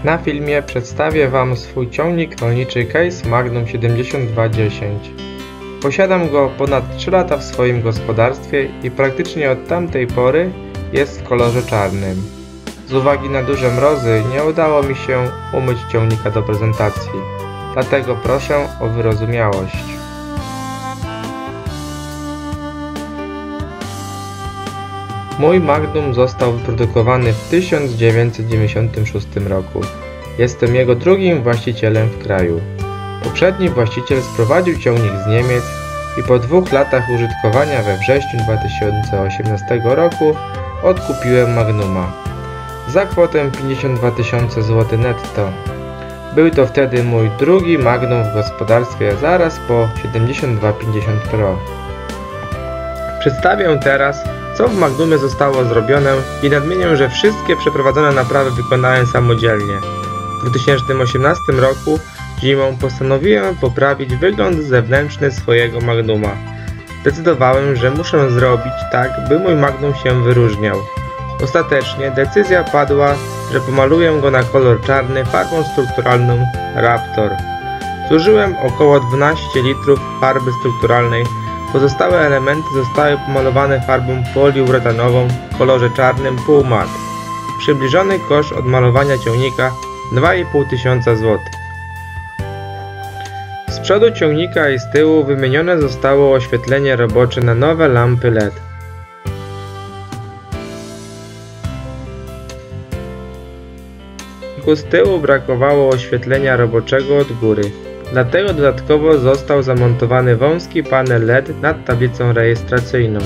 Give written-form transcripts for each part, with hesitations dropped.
Na filmie przedstawię Wam swój ciągnik rolniczy Case Magnum 7210. Posiadam go ponad 3 lata w swoim gospodarstwie i praktycznie od tamtej pory jest w kolorze czarnym. Z uwagi na duże mrozy nie udało mi się umyć ciągnika do prezentacji, dlatego proszę o wyrozumiałość. Mój Magnum został wyprodukowany w 1996 roku. Jestem jego drugim właścicielem w kraju. Poprzedni właściciel sprowadził ciągnik z Niemiec i po 2 latach użytkowania we wrześniu 2018 roku odkupiłem Magnuma za kwotę 52 000 zł netto. Był to wtedy mój drugi Magnum w gospodarstwie zaraz po 7250 Pro. Przedstawię teraz, co w Magnumie zostało zrobione i nadmienię, że wszystkie przeprowadzone naprawy wykonałem samodzielnie. W 2018 roku zimą postanowiłem poprawić wygląd zewnętrzny swojego Magnuma. Zdecydowałem, że muszę zrobić tak, by mój Magnum się wyróżniał. Ostatecznie decyzja padła, że pomaluję go na kolor czarny farbą strukturalną Raptor. Zużyłem około 12 litrów farby strukturalnej. Pozostałe elementy zostały pomalowane farbą poliuretanową w kolorze czarnym pół mat. Przybliżony koszt odmalowania ciągnika 2500 zł. Z przodu ciągnika i z tyłu wymienione zostało oświetlenie robocze na nowe lampy LED. Z tyłu brakowało oświetlenia roboczego od góry. Dlatego dodatkowo został zamontowany wąski panel LED nad tablicą rejestracyjną.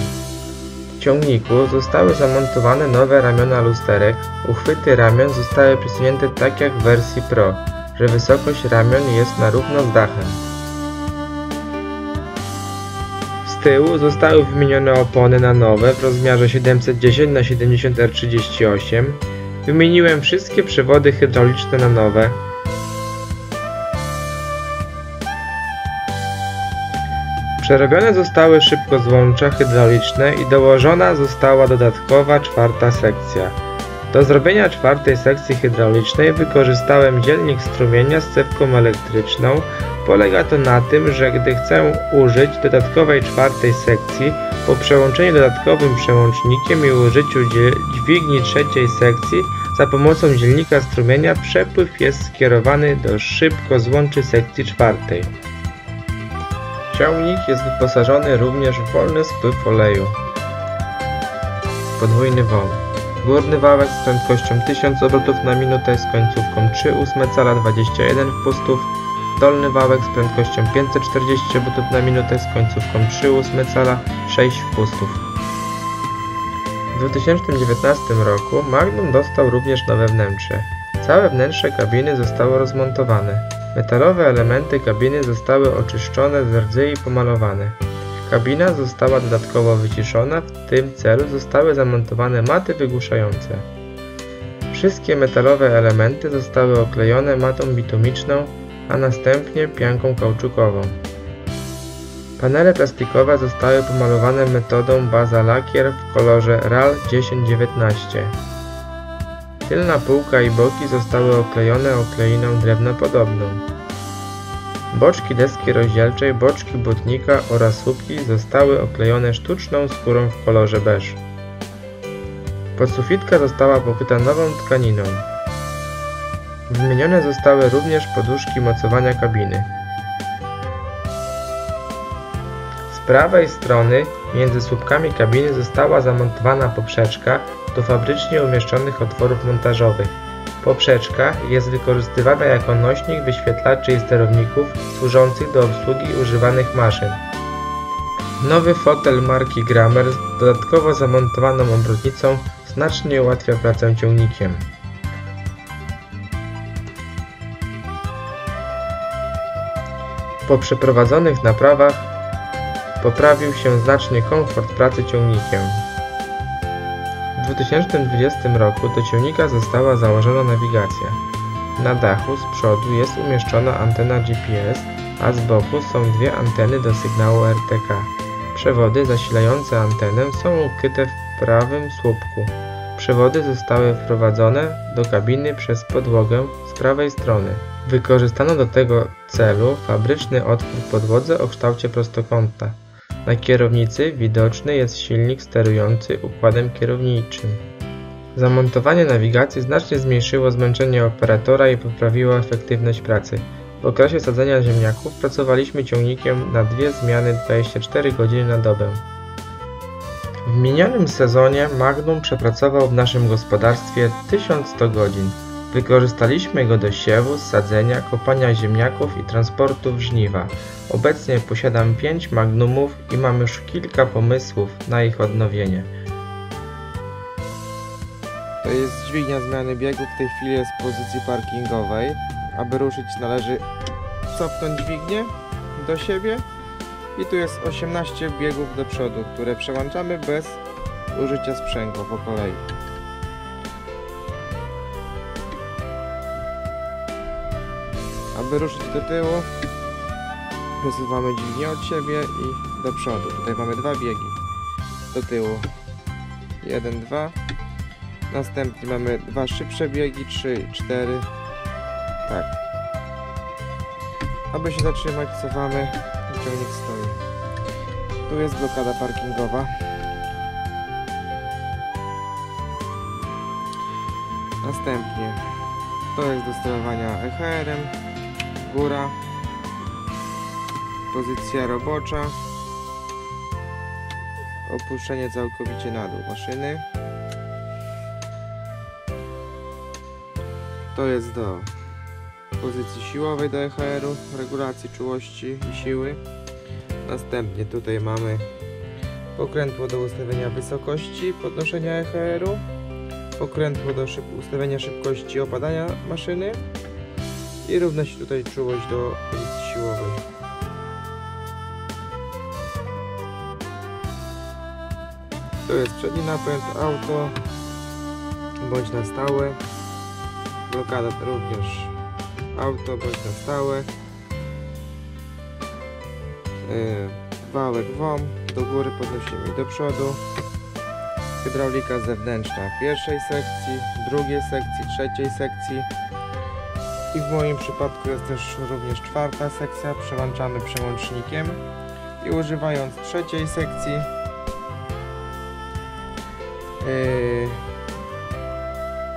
W ciągniku zostały zamontowane nowe ramiona lusterek. Uchwyty ramion zostały przesunięte tak jak w wersji Pro, że wysokość ramion jest na równo z dachem. Z tyłu zostały wymienione opony na nowe w rozmiarze 710 x 70 R38. Wymieniłem wszystkie przewody hydrauliczne na nowe. Przerobione zostały szybkozłącza hydrauliczne i dołożona została dodatkowa 4. sekcja. Do zrobienia 4. sekcji hydraulicznej wykorzystałem dzielnik strumienia z cewką elektryczną. Polega to na tym, że gdy chcę użyć dodatkowej 4. sekcji, po przełączeniu dodatkowym przełącznikiem i użyciu dźwigni 3. sekcji za pomocą dzielnika strumienia przepływ jest skierowany do szybkozłączy sekcji 4. Ciągnik jest wyposażony również w wolny spływ oleju. Podwójny wał. Górny wałek z prędkością 1000 obrotów na minutę z końcówką 3/8 cala 21 wpustów. Dolny wałek z prędkością 540 obrotów na minutę z końcówką 3/8 cala 6 wpustów. W 2019 roku Magnum dostał również nowe wnętrze. Całe wnętrze kabiny zostało rozmontowane. Metalowe elementy kabiny zostały oczyszczone z rdzy i pomalowane. Kabina została dodatkowo wyciszona, w tym celu zostały zamontowane maty wygłuszające. Wszystkie metalowe elementy zostały oklejone matą bitumiczną, a następnie pianką kauczukową. Panele plastikowe zostały pomalowane metodą baza lakier w kolorze RAL 1019. Tylna półka i boki zostały oklejone okleiną drewnopodobną. Boczki deski rozdzielczej, boczki butnika oraz słupki zostały oklejone sztuczną skórą w kolorze beż. Podsufitka została pokryta nową tkaniną. Wymienione zostały również poduszki mocowania kabiny. Z prawej strony między słupkami kabiny została zamontowana poprzeczka do fabrycznie umieszczonych otworów montażowych. Poprzeczka jest wykorzystywana jako nośnik wyświetlaczy i sterowników służących do obsługi używanych maszyn. Nowy fotel marki Grammer z dodatkowo zamontowaną obrotnicą znacznie ułatwia pracę ciągnikiem. Po przeprowadzonych naprawach poprawił się znacznie komfort pracy ciągnikiem. W 2020 roku do ciągnika została założona nawigacja. Na dachu z przodu jest umieszczona antena GPS, a z boku są 2 anteny do sygnału RTK. Przewody zasilające antenę są ukryte w prawym słupku. Przewody zostały wprowadzone do kabiny przez podłogę z prawej strony. Wykorzystano do tego celu fabryczny otwór w podłodze o kształcie prostokąta. Na kierownicy widoczny jest silnik sterujący układem kierowniczym. Zamontowanie nawigacji znacznie zmniejszyło zmęczenie operatora i poprawiło efektywność pracy. W okresie sadzenia ziemniaków pracowaliśmy ciągnikiem na 2 zmiany 24 godziny na dobę. W minionym sezonie Magnum przepracował w naszym gospodarstwie 1100 godzin. Wykorzystaliśmy go do siewu, sadzenia, kopania ziemniaków i transportu w żniwa. Obecnie posiadam 5 Magnumów i mam już kilka pomysłów na ich odnowienie. To jest dźwignia zmiany biegu, w tej chwili jest w pozycji parkingowej. Aby ruszyć, należy cofnąć dźwignię do siebie i tu jest 18 biegów do przodu, które przełączamy bez użycia sprzęgła po kolei. Aby ruszyć do tyłu, przesuwamy dźwignię od siebie i do przodu. Tutaj mamy 2 biegi. Do tyłu 1, 2. Następnie mamy 2 szybsze biegi, 3, 4. Tak. Aby się zatrzymać, cofamy i ciągnik stoi. Tu jest blokada parkingowa. Następnie to jest do sterowania EHR-em. Góra. Pozycja robocza. Opuszczenie całkowicie na dół maszyny. To jest do pozycji siłowej do EHR-u, regulacji czułości i siły. Następnie tutaj mamy pokrętło do ustawienia wysokości podnoszenia EHR-u, pokrętło do ustawienia szybkości opadania maszyny i również tutaj czułość do pozycji siłowej. To jest przedni napęd, auto bądź na stałe. Blokada również auto bądź na stałe. Wałek WOM do góry podnosimy i do przodu. Hydraulika zewnętrzna pierwszej sekcji, drugiej sekcji, trzeciej sekcji. I w moim przypadku jest też również 4. sekcja. Przełączamy przełącznikiem i używając trzeciej sekcji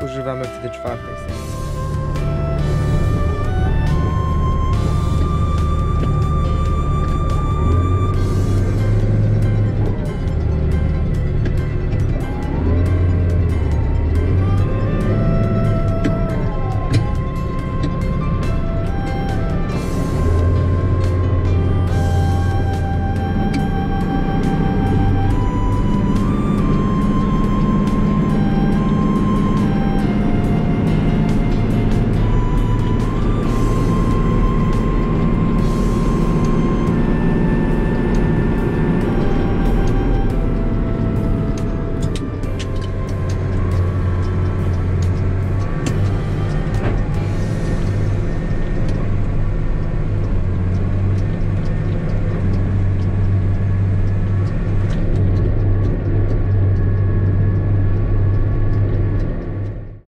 używamy wtedy 4. sekcji.